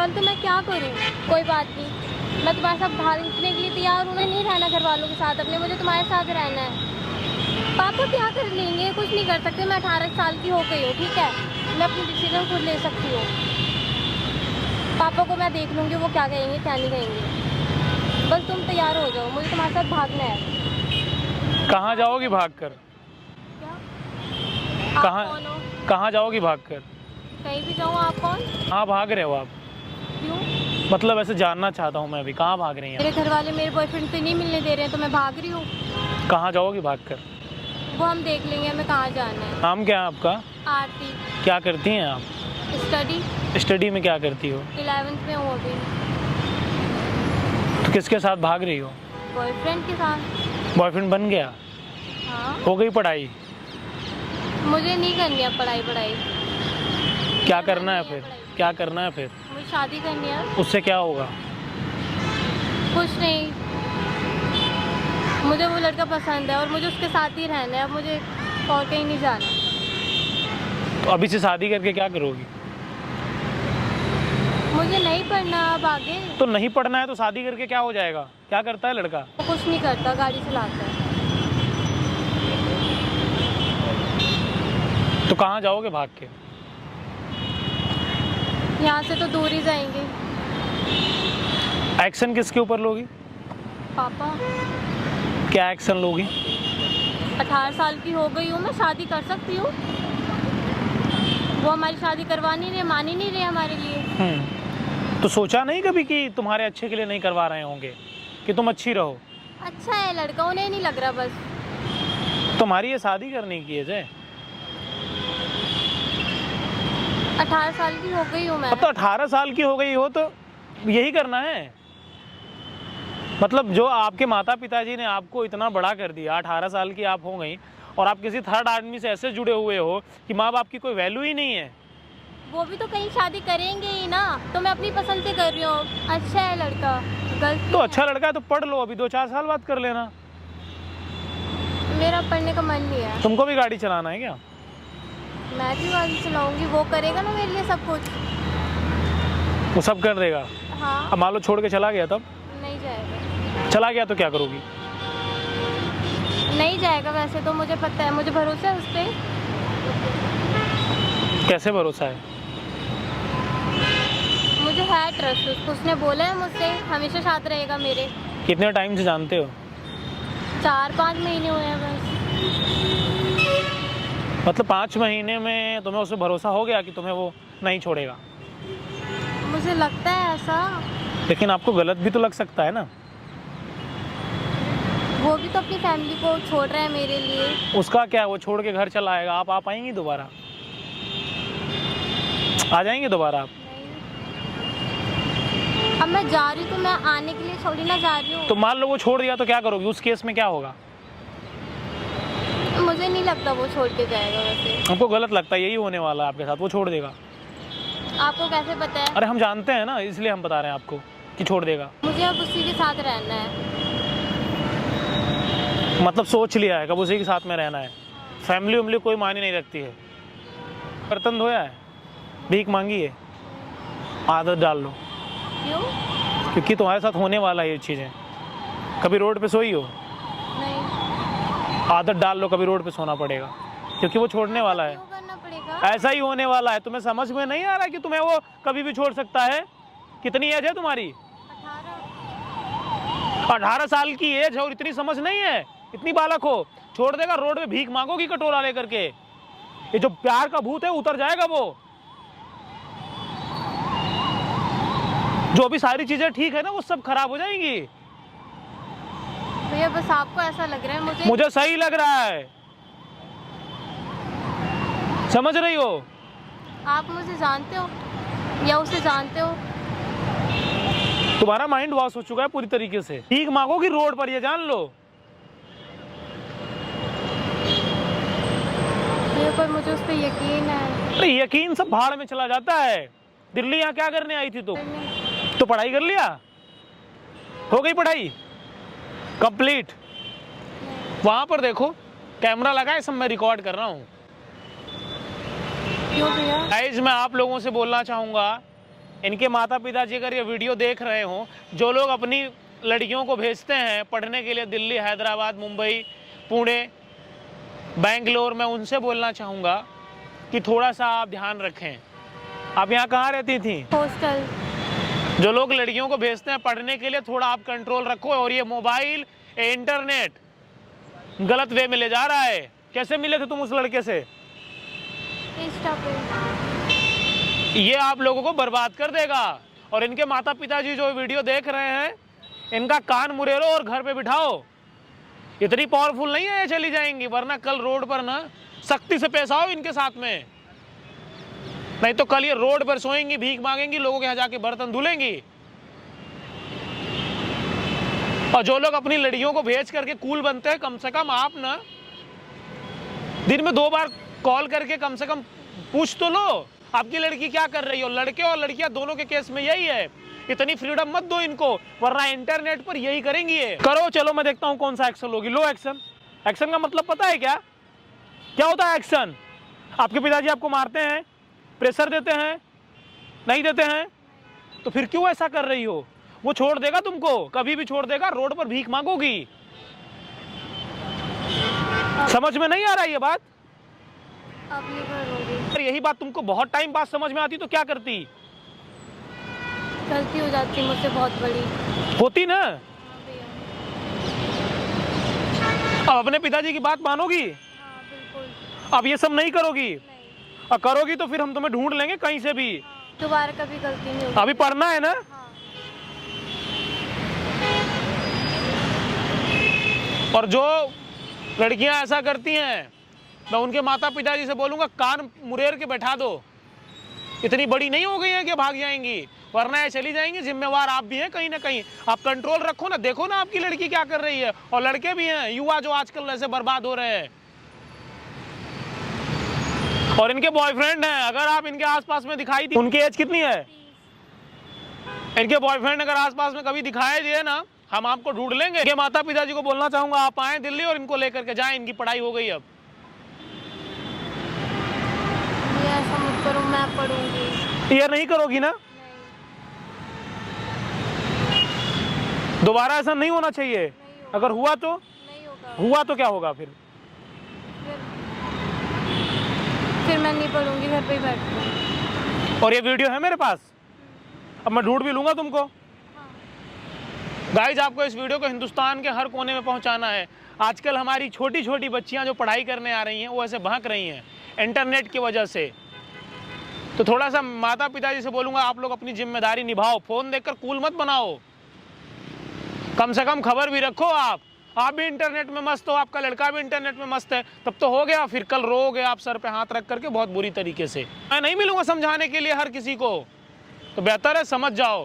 चल तो मैं क्या करूँ? कोई बात नहीं, मैं तुम्हारे साथ भागने के लिए तैयार हूँ। नहीं रहना घर वालों के साथ अपने, मुझे तुम्हारे साथ रहना है। पापा क्या कर लेंगे? कुछ नहीं कर सकते। मैं 18 साल की हो गई हूँ, ठीक है? मैं अपनी डिसीजन खुद ले सकती हूँ। पापा को मैं देख लूँगी, वो क्या कहेंगे क्या नहीं कहेंगे। बस तुम तैयार हो जाओ, मुझे तुम्हारे साथ भागना है। कहाँ जाओगी भागकर? क्या? कहाँ आप कौन हो? कहाँ जाओगी भागकर? कहीं भी जाऊँ। आप कौन? कहाँ भाग रहे हो आप? क्यों? मतलब ऐसे जानना चाहता हूँ मैं अभी, कहाँ भाग रही हैं? मेरे घर वाले मेरे बॉयफ्रेंड से नहीं मिलने दे रहे हैं, तो मैं भाग रही हूँ। कहाँ जाओगी भागकर? वो हम देख लेंगे, हमें कहाँ जाना है। नाम क्या है आपका? आरती। क्या करती हैं आप? स्टडी। स्टडी में क्या करती हो? 11th में हूँ अभी। तो किसके साथ भाग रही हो? बॉयफ्रेंड के साथ। बॉयफ्रेंड बन गया? हाँ। हो गई पढ़ाई? मुझे नहीं करनी है पढ़ाई। क्या करना है फिर? क्या करना है फिर? मुझे शादी करनी है। उससे क्या होगा? कुछ नहीं, मुझे वो लड़का पसंद है और मुझे उसके साथ ही रहना है। अब मुझे और कहीं नहीं जाना। तो अभी से शादी करके क्या करोगी? मुझे नहीं पढ़ना अब आगे। तो नहीं पढ़ना है तो शादी करके क्या हो जाएगा? क्या करता है लड़का? वो कुछ नहीं करता, गाड़ी चलाता है। तो कहाँ जाओगे भाग के? यहाँ से तो दूर ही जाएंगे। एक्शन किसके ऊपर लोगी? पापा। क्या एक्शन लोगी? 18 साल की हो गई हूँ मैं, शादी कर सकती हूँ। वो हमारी शादी करवा नहीं रहे, मान ही नहीं रहे हमारे लिए। तो सोचा नहीं कभी कि तुम्हारे अच्छे के लिए नहीं करवा रहे होंगे, कि तुम अच्छी रहो? अच्छा है लड़का, उन्हें नहीं लग रहा बस। तुम्हारी ये शादी करने की है जय? 18 साल की हो गई हूँ मैं। अब तो 18 साल की हो गई हो तो यही करना है। मतलब जो आपके माता पिताजी ने आपको इतना बड़ा कर दिया, 18 साल की आप हो गई और आप किसी थर्ड आदमी से ऐसे जुड़े हुए हो कि माँ बाप की कोई वैल्यू ही नहीं है। वो भी तो कहीं शादी करेंगे ही ना, तो मैं अपनी पसंद से कर रही हूँ। अच्छा है लड़का, गलती तो अच्छा लड़का है तो पढ़ लो, अभी 2-4 साल बाद कर लेना। मेरा पढ़ने का मन नहीं है। तुमको भी गाड़ी चलाना है क्या? मैं भी गाड़ी चलाऊंगी, वो करेगा ना मेरे लिए सब कुछ। वो सब कर देगा? हाँ। अब मान लो छोड़ के चला गया तब? नहीं जाएगा। चला गया तो क्या करोगी? नहीं जाएगा वैसे तो, मुझे पता है, मुझे भरोसा है उस पर। कैसे भरोसा है? मुझे है ट्रस्ट उसको, उसने बोला है मुझसे हमेशा साथ रहेगा मेरे। कितने टाइम से जानते हो? 4-5 महीने हुए हैं बस। मतलब 5 महीने में तुम्हें उस पर भरोसा हो गया कि तुम्हें वो नहीं छोड़ेगा? मुझे लगता है ऐसा। लेकिन आपको गलत भी तो लग सकता है ना। वो भी तो अपनी फैमिली को छोड़ रहा है मेरे लिए। उसका क्या, वो छोड़ के घर चला आएगा, आप आ पाएंगी दोबारा? आ जाएंगे दोबारा आप? नहीं। अब मैं जा रही हूँ तो मैं आने के लिए थोड़ी ना जा रही हूँ। तो मान लो वो छोड़ दिया तो क्या करोगी? उस केस में क्या होगा? मुझे नहीं लगता वो छोड़ के जाएगा वैसे। हमको गलत लगता है, यही होने वाला है आपके साथ, वो छोड़ देगा। आपको कैसे पता है? अरे हम जानते हैं ना, इसलिए हम बता रहे हैं आपको कि छोड़ देगा। मुझे अब उसी के साथ रहना है। मतलब सोच लिया है कब उसी के साथ में रहना है? फैमिली उमली कोई मायने नहीं रखती है। बर्तन धोया है, भीख मांगी है, आदत डाल लो। क्यों? क्योंकि तुम्हारे साथ होने वाला है ये चीज़ें। कभी रोड पे सोई हो? नहीं। आदत डाल लो, कभी रोड पे सोना पड़ेगा, क्योंकि वो छोड़ने वाला है। क्यों करना पड़ेगा? ऐसा ही होने वाला है। तुम्हें समझ में नहीं आ रहा कि तुम्हें वो कभी भी छोड़ सकता है? कितनी एज है तुम्हारी? 18 साल की एज है और इतनी समझ नहीं है? इतनी बालक हो? छोड़ देगा? रोड पे भीख मांगोगी कटोरा लेकर के? ये जो प्यार का भूत है उतर जाएगा वो। जो अभी सारी चीजें ठीक है ना, वो सब खराब हो जाएंगी। भैया बस आपको ऐसा लग रहा है, मुझे सही लग रहा है। समझ रही हो? आप मुझे जानते हो या उसे जानते हो? तुम्हारा माइंड वॉश हो चुका है पूरी तरीके से। भीख मांगोगी रोड पर, ये जान लो। पर मुझे उस पर यकीन है। अरे यकीन सब भाड़ में चला जाता है। दिल्ली यहाँ क्या करने आई थी तुम? तो पढ़ाई कर लिया? हो गई पढ़ाई कंप्लीट? वहां पर देखो कैमरा लगा है, सब मैं रिकॉर्ड कर रहा हूँ। क्यों भैया? गाइस मैं आप लोगों से बोलना चाहूंगा इनके माता पिता जी अगर ये वीडियो देख रहे हो, जो लोग अपनी लड़कियों को भेजते हैं पढ़ने के लिए दिल्ली, हैदराबाद, मुंबई, पुणे, बेंगलोर, मैं उनसे बोलना चाहूँगा कि थोड़ा सा आप ध्यान रखें। आप यहाँ कहाँ रहती थी? हॉस्टल। जो लोग लड़कियों को भेजते हैं पढ़ने के लिए, थोड़ा आप कंट्रोल रखो। और ये मोबाइल, इंटरनेट गलत वे में ले जा रहा है। कैसे मिले थे तुम उस लड़के से? इंस्टा पे। ये आप लोगों को बर्बाद कर देगा। और इनके माता पिताजी जो वीडियो देख रहे हैं, इनका कान मुरेरो और घर पे बिठाओ। इतनी पावरफुल नहीं है ये चली जाएंगी, वरना कल रोड पर ना सख्ती से पेश आओ इनके साथ में। नहीं तो कल ये रोड पर सोएंगी, भीख मांगेंगी, लोगों के यहाँ जाके बर्तन धुलेंगी। और जो लोग अपनी लड़कियों को भेज करके कूल बनते हैं, कम से कम आप ना दिन में 2 बार कॉल करके कम से कम पूछ तो लो आपकी लड़की क्या कर रही हो। लड़के और लड़कियां दोनों के केस में यही है। इतनी फ्रीडम मत दो इनको, वरना इंटरनेट पर यही करेंगी ये। करो, चलो मैं देखता हूँ कौन सा एक्शन लोगी। लो एक्शन। एक्शन का मतलब पता है क्या? क्या होता है एक्शन? आपके पिताजी आपको मारते हैं, प्रेशर देते हैं, नहीं देते हैं, तो फिर क्यों ऐसा कर रही हो? वो छोड़ देगा तुमको, कभी भी छोड़ देगा, रोड पर भीख मांगोगी। समझ में नहीं आ रहा ये बात? अब नहीं करूँगी। अगर यही बात तुमको बहुत टाइम बाद समझ में आती तो क्या करती? गलती हो जाती मुझसे बहुत बड़ी। होती ना? हाँ भैया। अब अपने पिताजी की बात मानोगी? हाँ बिल्कुल। अब ये सब नहीं करोगी? नहीं। और करोगी तो फिर हम तुम्हें ढूंढ लेंगे कहीं से भी। हाँ। दोबारा कभी गलती नहीं होगी। अभी पढ़ना है ना? हाँ। और जो लड़कियां ऐसा करती हैं, मैं उनके माता पिताजी से बोलूंगा कान मुरेर के बैठा दो। इतनी बड़ी नहीं हो गई है कि भाग जाएंगी, वरना ये चली जाएंगी। जिम्मेवार आप भी हैं कहीं ना कहीं। आप कंट्रोल रखो ना। देखो ना आपकी लड़की क्या कर रही है। और लड़के भी हैं, युवा जो आजकल ऐसे बर्बाद हो रहे हैं। और इनके बॉयफ्रेंड हैं, अगर आप इनके आसपास में दिखाई दी। उनकी एज कितनी है? इनके बॉयफ्रेंड अगर आसपास में कभी दिखाई दिए ना, हम आपको ढूंढ लेंगे। इनके माता पिताजी को बोलना चाहूंगा आप आए दिल्ली और इनको लेकर के जाएं। इनकी पढ़ाई हो गई अब। ये ऐसा मत करो, मैं पढ़ूंगी। ये नहीं करोगी ना? नहीं। दोबारा ऐसा नहीं होना चाहिए। नहीं होगा। अगर हुआ तो? नहीं होगा। हुआ तो क्या होगा फिर? फिर मैं नहीं पढ़ूंगी, घर पे ही बैठूंगी। और ये वीडियो है मेरे पास, अब मैं ढूंढ भी लूंगा तुमको। हाँ। गाइज, आपको इस वीडियो को हिंदुस्तान के हर कोने में पहुंचाना है। आजकल हमारी छोटी छोटी बच्चियां जो पढ़ाई करने आ रही हैं, वो ऐसे बहक रही हैं इंटरनेट की वजह से। तो थोड़ा सा माता पिताजी से बोलूंगा आप लोग अपनी जिम्मेदारी निभाओ। फोन देखकर कूल मत बनाओ, कम से कम खबर भी रखो। आप भी इंटरनेट में मस्त हो, आपका लड़का भी इंटरनेट में मस्त है, तब तो हो गया। फिर कल रोओगे आप सर पे हाथ रख करके बहुत बुरी तरीके से। मैं नहीं मिलूंगा समझाने के लिए हर किसी को, तो बेहतर है समझ जाओ।